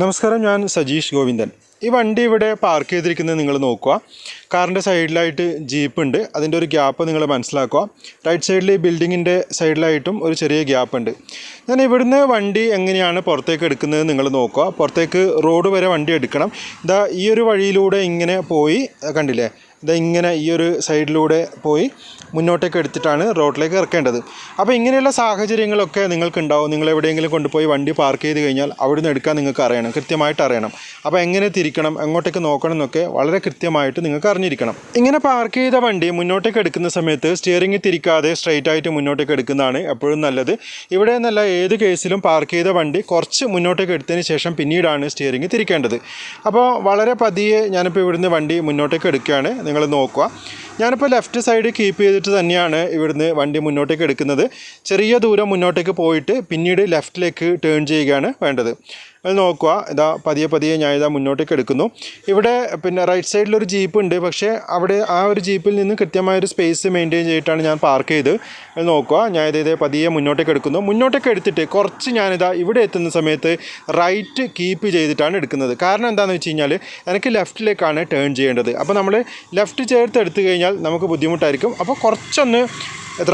നമസ്കാരം, ഞാൻ സജീഷ് ഗോവിന്ദൻ. ഈ വണ്ടി ഇവിടെ പാർക്ക് ചെയ്തിരിക്കുന്നത് നിങ്ങൾ നോക്കുക. കാറിൻ്റെ സൈഡിലായിട്ട് ജീപ്പ് ഉണ്ട്. അതിൻ്റെ ഒരു ഗ്യാപ്പ് നിങ്ങൾ മനസ്സിലാക്കുക. റൈറ്റ് സൈഡിൽ ഈ ബിൽഡിങ്ങിൻ്റെ സൈഡിലായിട്ടും ഒരു ചെറിയ ഗ്യാപ്പ് ഉണ്ട്. ഞാൻ ഇവിടുന്ന് വണ്ടി എങ്ങനെയാണ് പുറത്തേക്ക് എടുക്കുന്നത് നിങ്ങൾ നോക്കുക. പുറത്തേക്ക് റോഡ് വരെ വണ്ടി എടുക്കണം. ഇതാ ഈ ഒരു വഴിയിലൂടെ ഇങ്ങനെ പോയി, കണ്ടില്ലേ, ഇതാ ഇങ്ങനെ ഈ ഒരു സൈഡിലൂടെ പോയി മുന്നോട്ടേക്ക് എടുത്തിട്ടാണ് റോഡിലേക്ക് ഇറക്കേണ്ടത്. അപ്പോൾ ഇങ്ങനെയുള്ള സാഹചര്യങ്ങളൊക്കെ നിങ്ങൾക്കുണ്ടാവും. നിങ്ങൾ എവിടെയെങ്കിലും കൊണ്ടുപോയി വണ്ടി പാർക്ക് ചെയ്ത് കഴിഞ്ഞാൽ അവിടെ നിന്ന് എടുക്കാൻ നിങ്ങൾക്ക് അറിയണം, കൃത്യമായിട്ട് അറിയണം. അപ്പോൾ എങ്ങനെ തിരിക്കണം, എങ്ങോട്ടേക്ക് നോക്കണം എന്നൊക്കെ വളരെ കൃത്യമായിട്ട് നിങ്ങൾക്ക് അറിഞ്ഞിരിക്കണം. ഇങ്ങനെ പാർക്ക് ചെയ്ത വണ്ടി മുന്നോട്ടേക്ക് എടുക്കുന്ന സമയത്ത് സ്റ്റിയറിംഗ് തിരിക്കാതെ സ്ട്രെയിറ്റ് ആയിട്ട് മുന്നോട്ടേക്ക് എടുക്കുന്നതാണ് എപ്പോഴും നല്ലത്. ഇവിടെ എന്നല്ല, ഏത് കേസിലും പാർക്ക് ചെയ്ത വണ്ടി കുറച്ച് മുന്നോട്ടേക്ക് എടുത്തതിന് ശേഷം പിന്നീടാണ് സ്റ്റിയറിംഗ് തിരിക്കേണ്ടത്. അപ്പോൾ വളരെ പതിയെ ഞാനിപ്പോൾ ഇവിടുന്ന് വണ്ടി മുന്നോട്ടേക്ക് എടുക്കുകയാണ്. നിങ്ങൾ നോക്കുക, ഞാനിപ്പോൾ ലെഫ്റ്റ് സൈഡ് കീപ്പ് ചെയ്തിട്ട് തന്നെയാണ് ഇവിടുന്ന് വണ്ടി മുന്നോട്ടേക്ക് എടുക്കുന്നത്. ചെറിയ ദൂരം മുന്നോട്ടേക്ക് പോയിട്ട് പിന്നീട് ലെഫ്റ്റിലേക്ക് ടേൺ ചെയ്യുകയാണ് വേണ്ടത്. അത് നോക്കുക, ഇതാ പതിയെ ഞാൻ ഇതാ മുന്നോട്ടേക്ക് എടുക്കുന്നു. ഇവിടെ പിന്നെ റൈറ്റ് സൈഡിലൊരു ജീപ്പ് ഉണ്ട്, പക്ഷേ അവിടെ ആ ഒരു ജീപ്പിൽ നിന്ന് കൃത്യമായൊരു സ്പേസ് മെയിൻറ്റെയിൻ ചെയ്തിട്ടാണ് ഞാൻ പാർക്ക് ചെയ്ത്. അത് നോക്കുക, ഞാൻ ഇതേ പതിയെ മുന്നോട്ടേക്ക് എടുക്കുന്നു. മുന്നോട്ടേക്ക് എടുത്തിട്ട് കുറച്ച് ഞാനിതാ ഇവിടെ എത്തുന്ന സമയത്ത് റൈറ്റ് കീപ്പ് ചെയ്തിട്ടാണ് എടുക്കുന്നത്. കാരണം എന്താണെന്ന് വെച്ച് കഴിഞ്ഞാൽ എനിക്ക് ലെഫ്റ്റിലേക്കാണ് ടേൺ ചെയ്യേണ്ടത്. അപ്പോൾ നമ്മൾ ലെഫ്റ്റ് ചേർത്ത് എടുത്തു കഴിഞ്ഞാൽ നമുക്ക് ബുദ്ധിമുട്ടായിരിക്കും. അപ്പോൾ കുറച്ചൊന്ന്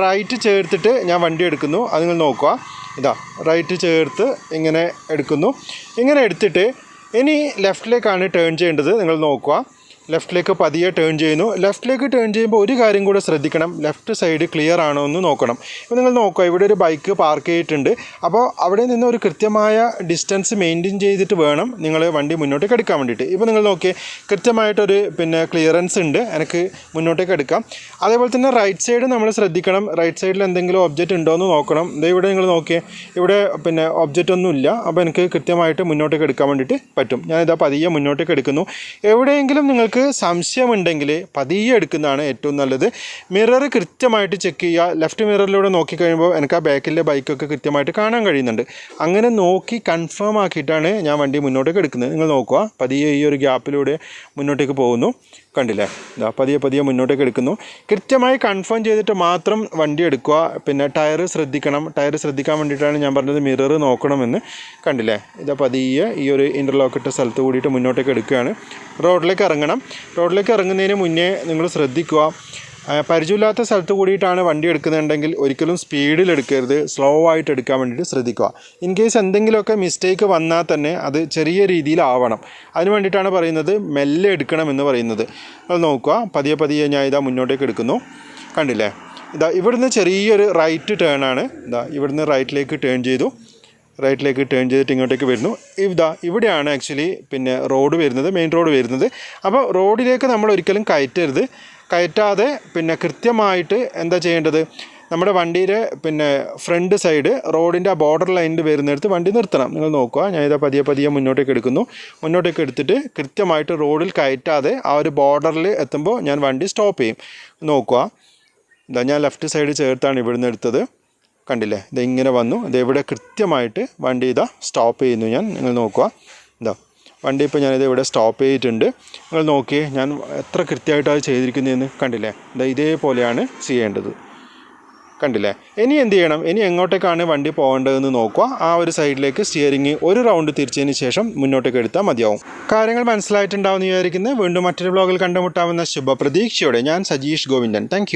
റൈറ്റ് ചേർത്തിട്ട് ഞാൻ വണ്ടി എടുക്കുന്നു. അത് നിങ്ങൾ നോക്കുക, ഇതാ റൈറ്റ് ചേർത്ത് ഇങ്ങനെ എടുക്കുന്നു. ഇങ്ങനെ എടുത്തിട്ട് ഇനി ലെഫ്റ്റിലേക്കാണ് ടേൺ ചെയ്യേണ്ടത്. നിങ്ങൾ നോക്കുക, ലെഫ്റ്റിലേക്ക് പതിയെ ടേൺ ചെയ്യുന്നു. ലെഫ്റ്റിലേക്ക് ടേൺ ചെയ്യുമ്പോൾ ഒരു കാര്യം കൂടെ ശ്രദ്ധിക്കണം, ലെഫ്റ്റ് സൈഡ് ക്ലിയർ ആണോ എന്ന് നോക്കണം. ഇപ്പോൾ നിങ്ങൾ നോക്കുക, ഇവിടെ ഒരു ബൈക്ക് പാർക്ക് ചെയ്തിട്ടുണ്ട്. അപ്പോൾ അവിടെ നിന്ന് ഒരു കൃത്യമായ ഡിസ്റ്റൻസ് മെയിൻറ്റെയിൻ ചെയ്തിട്ട് വേണം നിങ്ങൾ വണ്ടി മുന്നോട്ടേക്ക് എടുക്കാൻ വേണ്ടിയിട്ട്. ഇപ്പോൾ നിങ്ങൾ നോക്കിയേ, കൃത്യമായിട്ടൊരു ക്ലിയറൻസ് ഉണ്ട്, എനിക്ക് മുന്നോട്ടേക്ക് എടുക്കാം. അതേപോലെ തന്നെ റൈറ്റ് സൈഡ് നമ്മൾ ശ്രദ്ധിക്കണം. റൈറ്റ് സൈഡിൽ എന്തെങ്കിലും ഒബ്ജക്റ്റ് ഉണ്ടോ എന്ന് നോക്കണം. ഇവിടെ നിങ്ങൾ നോക്കിയേ, ഇവിടെ ഒബ്ജക്റ്റ് ഒന്നുമില്ല. അപ്പോൾ എനിക്ക് കൃത്യമായിട്ട് മുന്നോട്ടേക്ക് എടുക്കാൻ വേണ്ടിയിട്ട് പറ്റും. ഞാനിതാ പതിയെ മുന്നോട്ടേക്ക് എടുക്കുന്നു. എവിടെയെങ്കിലും നിങ്ങൾക്ക് സംശയമുണ്ടെങ്കിൽ പതിയെ എടുക്കുന്നതാണ് ഏറ്റവും നല്ലത്. മിറർ കൃത്യമായിട്ട് ചെക്ക് ചെയ്യുക. ലെഫ്റ്റ് മിററിലൂടെ നോക്കിക്കഴിയുമ്പോൾ എനിക്ക് ആ ബാക്കിലെ ബൈക്കൊക്കെ കൃത്യമായിട്ട് കാണാൻ കഴിയുന്നുണ്ട്. അങ്ങനെ നോക്കി കൺഫേം ആക്കിയിട്ടാണ് ഞാൻ വണ്ടി മുന്നോട്ടേക്ക് എടുക്കുന്നത്. നിങ്ങൾ നോക്കുക, പതിയെ ഈ ഒരു ഗ്യാപ്പിലൂടെ മുന്നോട്ടേക്ക് പോകുന്നു. കണ്ടില്ലേ, ഇതാ പതിയെ മുന്നോട്ടേക്ക് എടുക്കുന്നു. കൃത്യമായി കൺഫേം ചെയ്തിട്ട് മാത്രം വണ്ടി എടുക്കുക. ടയർ ശ്രദ്ധിക്കണം. ടയർ ശ്രദ്ധിക്കാൻ വേണ്ടിയിട്ടാണ് ഞാൻ പറഞ്ഞത് മിറർ നോക്കണമെന്ന്. കണ്ടില്ലേ, ഇതാ പതിയെ ഈ ഒരു ഇൻ്റർലോക്ക് ഇട്ട സ്ഥലത്ത് കൂടിയിട്ട് മുന്നോട്ടേക്ക് എടുക്കുകയാണ്. റോഡിലേക്ക് ഇറങ്ങണം. റോഡിലേക്ക് ഇറങ്ങുന്നതിന് മുന്നേ നിങ്ങൾ ശ്രദ്ധിക്കുക, പരിചയമില്ലാത്ത സ്ഥലത്ത് കൂടിയിട്ടാണ് വണ്ടി എടുക്കുന്നുണ്ടെങ്കിൽ ഒരിക്കലും സ്പീഡിൽ എടുക്കരുത്, സ്ലോ ആയിട്ട് എടുക്കാൻ വേണ്ടിയിട്ട് ശ്രദ്ധിക്കുക. ഇൻ കേസ് എന്തെങ്കിലുമൊക്കെ മിസ്റ്റേക്ക് വന്നാൽ തന്നെ അത് ചെറിയ രീതിയിലാവണം. അതിന് വേണ്ടിയിട്ടാണ് പറയുന്നത് മെല്ലെ എടുക്കണം എന്ന് പറയുന്നത്. അത് നോക്കുക, പതിയെ ഞാൻ ഇതാ മുന്നോട്ടേക്ക് എടുക്കുന്നു. കണ്ടില്ലേ, ഇതാ ഇവിടുന്ന് ചെറിയൊരു റൈറ്റ് ടേൺ ആണ്. ഇതാ ഇവിടുന്ന് റൈറ്റിലേക്ക് ടേൺ ചെയ്തു. റൈറ്റിലേക്ക് ടേൺ ചെയ്തിട്ട് ഇങ്ങോട്ടേക്ക് വരുന്നു. ഇവിടെയാണ് ആക്ച്വലി റോഡ് വരുന്നത്, മെയിൻ റോഡ് വരുന്നത്. അപ്പോൾ റോഡിലേക്ക് നമ്മൾ ഒരിക്കലും കയറ്റാതെ കൃത്യമായിട്ട് എന്താ ചെയ്യേണ്ടത്, നമ്മുടെ വണ്ടിയുടെ ഫ്രണ്ട് സൈഡ് റോഡിൻ്റെ ആ ബോർഡർ ലൈനിൽ വരുന്നിടത്ത് വണ്ടി നിർത്തണം. നിങ്ങൾ നോക്കുക, ഞാൻ ഇതാ പതിയെ മുന്നോട്ടേക്ക് എടുക്കുന്നു. മുന്നോട്ടേക്ക് എടുത്തിട്ട് കൃത്യമായിട്ട് റോഡിൽ കയറ്റാതെ ആ ഒരു ബോർഡറിൽ എത്തുമ്പോൾ ഞാൻ വണ്ടി സ്റ്റോപ്പ് ചെയ്യും. നോക്കുക, ഇതാ ഞാൻ ലെഫ്റ്റ് സൈഡ് ചേർത്താണ് ഇവിടുന്ന് എടുത്തത്. കണ്ടില്ലേ, ഇങ്ങനെ വന്നു. ഇതെവിടെ കൃത്യമായിട്ട് വണ്ടി ഇതാ സ്റ്റോപ്പ് ചെയ്യുന്നു ഞാൻ. നിങ്ങൾ നോക്കുക, ഇതാ വണ്ടി ഇപ്പോൾ ഞാനിത് ഇവിടെ സ്റ്റോപ്പ് ചെയ്തിട്ടുണ്ട്. നിങ്ങൾ നോക്കിയേ, ഞാൻ എത്ര കൃത്യമായിട്ടാണ് ചെയ്തിരിക്കുന്നതെന്ന്. കണ്ടില്ലേ, ഇതേപോലെയാണ് ചെയ്യേണ്ടത്. കണ്ടില്ലേ, ഇനി എന്ത് ചെയ്യണം, ഇനി എങ്ങോട്ടേക്കാണ് വണ്ടി പോകേണ്ടതെന്ന് നോക്കുക. ആ ഒരു സൈഡിലേക്ക് സ്റ്റിയറിംഗ് ഒരു റൗണ്ട് തിരിച്ചതിന് ശേഷം മുന്നോട്ടേക്ക് എടുത്താൽ മതിയാവും. കാര്യങ്ങൾ മനസ്സിലായിട്ടുണ്ടാവുമെന്ന് വിചാരിക്കുന്നത്. വീണ്ടും മറ്റൊരു വ്ലോഗിൽ കണ്ടുമുട്ടാമെന്ന ശുഭപ്രതീക്ഷയോടെ ഞാൻ സജീഷ് ഗോവിന്ദൻ. താങ്ക്